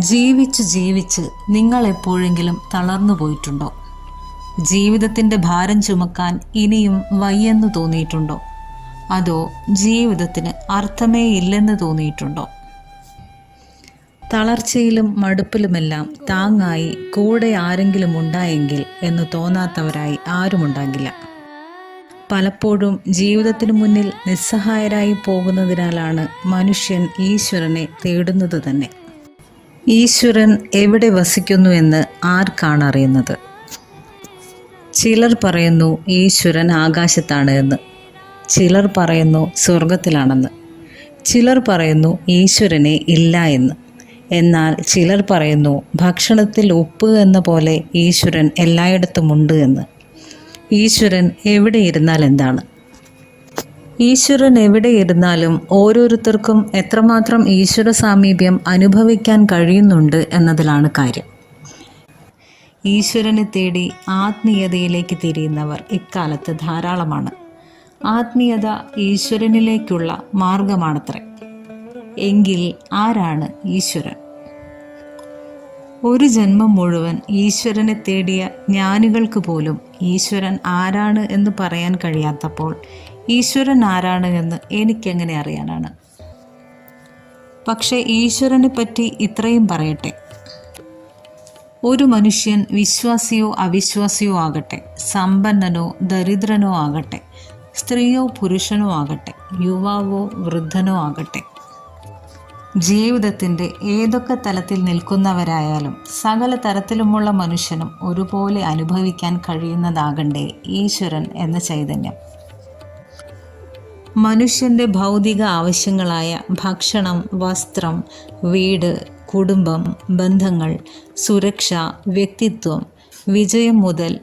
ജീവിച്ച് നിങ്ങൾ എപ്പോഴെങ്കിലും തളർന്നു പോയിട്ടുണ്ടോ? ജീവിതത്തിൻ്റെ ഭാരം ചുമക്കാൻ ഇനിയും വയ്യെന്ന് തോന്നിയിട്ടുണ്ടോ? അതോ ജീവിതത്തിന് അർത്ഥമേ ഇല്ലെന്ന് തോന്നിയിട്ടുണ്ടോ? തളർച്ചയിലും മടുപ്പിലുമെല്ലാം താങ്ങായി കൂടെ ആരെങ്കിലും ഉണ്ടായെങ്കിൽ എന്ന് തോന്നാത്തവരായി ആരുമുണ്ടാകില്ല. പലപ്പോഴും ജീവിതത്തിനു മുന്നിൽ നിസ്സഹായരായി പോകുന്നതിനാലാണ് മനുഷ്യൻ ഈശ്വരനെ തേടുന്നത് തന്നെ. ഈശ്വരൻ എവിടെ വസിക്കുന്നു എന്ന് ആർക്കാണ് അറിയുന്നത്? ചിലർ പറയുന്നു ഈശ്വരൻ ആകാശത്താണ് എന്ന്, ചിലർ പറയുന്നു സ്വർഗത്തിലാണെന്ന്, ചിലർ പറയുന്നു ഈശ്വരനെ ഇല്ല എന്ന്. എന്നാൽ ചിലർ പറയുന്നു ഭക്ഷണത്തിൽ ഉപ്പ് എന്ന പോലെ ഈശ്വരൻ എല്ലായിടത്തുമുണ്ട് എന്ന്. ഈശ്വരൻ എവിടെ ഇരുന്നാൽ എന്താണ്? ഈശ്വരൻ എവിടെ ഇരുന്നാലും ഓരോരുത്തർക്കും എത്രമാത്രം ഈശ്വര സാമീപ്യം അനുഭവിക്കാൻ കഴിയുന്നുണ്ട് എന്നതിലാണ് കാര്യം. ഈശ്വരനെ തേടി ആത്മീയതയിലേക്ക് തിരിയുന്നവർ ഇക്കാലത്ത് ധാരാളമാണ്. ആത്മീയത ഈശ്വരനിലേക്കുള്ള മാർഗമാണത്രേ. എങ്കിൽ ആരാണ് ഈശ്വരൻ? ഒരു ജന്മം മുഴുവൻ ഈശ്വരനെ തേടിയ ജ്ഞാനികൾക്ക് പോലും ഈശ്വരൻ ആരാണ് എന്ന് പറയാൻ കഴിയാത്തപ്പോൾ ഈശ്വരൻ ആരാണ് എന്ന് എനിക്കെങ്ങനെ അറിയാനാണ്? പക്ഷേ ഈശ്വരനെ പറ്റി ഇത്രയും പറയട്ടെ. ഒരു മനുഷ്യൻ വിശ്വാസിയോ അവിശ്വാസിയോ ആകട്ടെ, സമ്പന്നനോ ദരിദ്രനോ ആകട്ടെ, സ്ത്രീയോ പുരുഷനോ ആകട്ടെ, യുവാവോ വൃദ്ധനോ ആകട്ടെ, ജീവിതത്തിൻ്റെ ഏതൊക്കെ തലത്തിൽ നിൽക്കുന്നവരായാലും സകല തരത്തിലുമുള്ള മനുഷ്യനും ഒരുപോലെ അനുഭവിക്കാൻ കഴിയുന്നതാകണ്ടേ ഈശ്വരൻ എന്ന ചൈതന്യം. മനുഷ്യൻ്റെ ഭൗതിക ആവശ്യങ്ങളായ ഭക്ഷണം, വസ്ത്രം, വീട്, കുടുംബം, ബന്ധങ്ങൾ, സുരക്ഷ, വ്യക്തിത്വം, വിജയം മുതൽ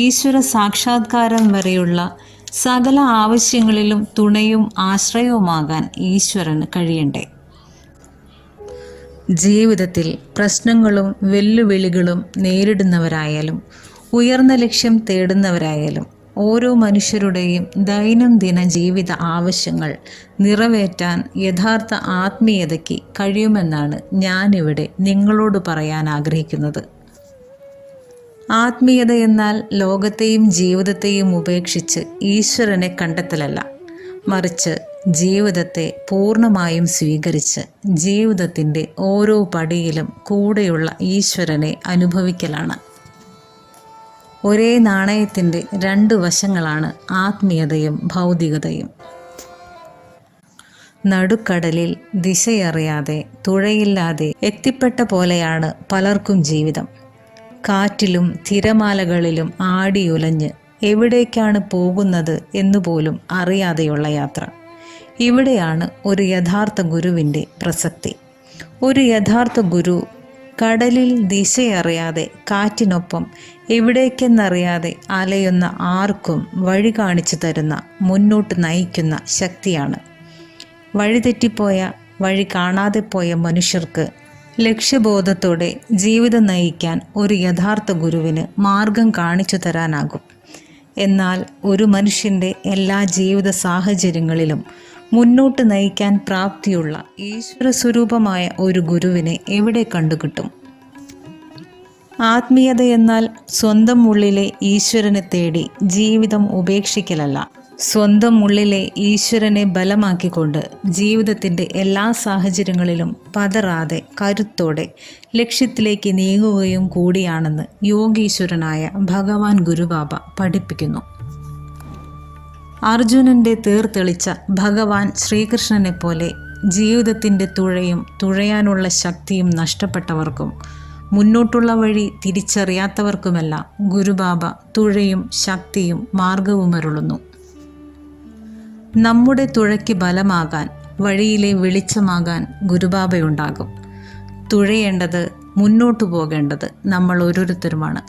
ഈശ്വര സാക്ഷാത്കാരം വരെയുള്ള സകല ആവശ്യങ്ങളിലും തുണയും ആശ്രയവുമാകാൻ ഈശ്വരന് കഴിയണ്ടേ? ജീവിതത്തിൽ പ്രശ്നങ്ങളും വെല്ലുവിളികളും നേരിടുന്നവരായാലും ഉയർന്ന ലക്ഷ്യം തേടുന്നവരായാലും ഓരോ മനുഷ്യരുടെയും ദൈനംദിന ജീവിത ആവശ്യങ്ങൾ നിറവേറ്റാൻ യഥാർത്ഥ ആത്മീയതയ്ക്ക് കഴിയുമെന്നാണ് ഞാനിവിടെ നിങ്ങളോട് പറയാൻ ആഗ്രഹിക്കുന്നത്. ആത്മീയത എന്നാൽ ലോകത്തെയും ജീവിതത്തെയും ഉപേക്ഷിച്ച് ഈശ്വരനെ കണ്ടെത്തലല്ല, മറിച്ച് ജീവിതത്തെ പൂർണ്ണമായും സ്വീകരിച്ച് ജീവിതത്തിൻ്റെ ഓരോ പടിയിലും കൂടെയുള്ള ഈശ്വരനെ അനുഭവിക്കലാണ്. ഒരേ നാണയത്തിൻ്റെ രണ്ട് വശങ്ങളാണ് ആത്മീയതയും ഭൗതികതയും. നടുക്കടലിൽ ദിശയറിയാതെ തുഴയില്ലാതെ എത്തിപ്പെട്ട പോലെയാണ് പലർക്കും ജീവിതം. കാറ്റിലും തിരമാലകളിലും ആടിയുലഞ്ഞ് എവിടേക്കാണ് പോകുന്നത് എന്നുപോലും അറിയാതെയുള്ള യാത്ര. ഇവിടെയാണ് ഒരു യഥാർത്ഥ ഗുരുവിൻ്റെ പ്രസക്തി. ഒരു യഥാർത്ഥ ഗുരു കടലിൽ ദിശയറിയാതെ കാറ്റിനൊപ്പം എവിടേക്കെന്നറിയാതെ അലയുന്ന ആർക്കും വഴി കാണിച്ചു തരുന്ന, മുന്നോട്ട് നയിക്കുന്ന ശക്തിയാണ്. വഴിതെറ്റിപ്പോയ, വഴി കാണാതെ പോയ മനുഷ്യർക്ക് ലക്ഷ്യബോധത്തോടെ ജീവിതം നയിക്കാൻ ഒരു യഥാർത്ഥ ഗുരുവിന് മാർഗം കാണിച്ചു തരാനാകും. എന്നാൽ ഒരു മനുഷ്യൻ്റെ എല്ലാ ജീവിത സാഹചര്യങ്ങളിലും മുന്നോട്ട് നയിക്കാൻ പ്രാപ്തിയുള്ള ഈശ്വര സ്വരൂപമായ ഒരു ഗുരുവിനെ എവിടെ കണ്ടുകിട്ടും? ആത്മീയത എന്നാൽ സ്വന്തം ഉള്ളിലെ ഈശ്വരനെ തേടി ജീവിതം ഉപേക്ഷിക്കലല്ല, സ്വന്തം ഉള്ളിലെ ഈശ്വരനെ ബലമാക്കിക്കൊണ്ട് ജീവിതത്തിൻ്റെ എല്ലാ സാഹചര്യങ്ങളിലും പതറാതെ കരുത്തോടെ ലക്ഷ്യത്തിലേക്ക് നീങ്ങുകയും കൂടിയാണെന്ന് യോഗീശ്വരനായ ഭഗവാൻ ഗുരുബാബ പഠിപ്പിക്കുന്നു. അർജുനൻ്റെ തെളിച്ച ഭഗവാൻ ശ്രീകൃഷ്ണനെ പോലെ ജീവിതത്തിൻ്റെ തുഴയും തുഴയാനുള്ള ശക്തിയും നഷ്ടപ്പെട്ടവർക്കും മുന്നോട്ടുള്ള വഴി തിരിച്ചറിയാത്തവർക്കുമെല്ലാം ഗുരുബാബ തുഴയും ശക്തിയും മാർഗവുമരുളുന്നു. നമ്മുടെ തുഴയ്ക്ക് ബലമാകാൻ, വഴിയിലെ വെളിച്ചമാകാൻ ഗുരുബാബയുണ്ടാകും. തുഴയേണ്ടത്, മുന്നോട്ടു പോകേണ്ടത് നമ്മൾ ഓരോരുത്തരുമാണ്.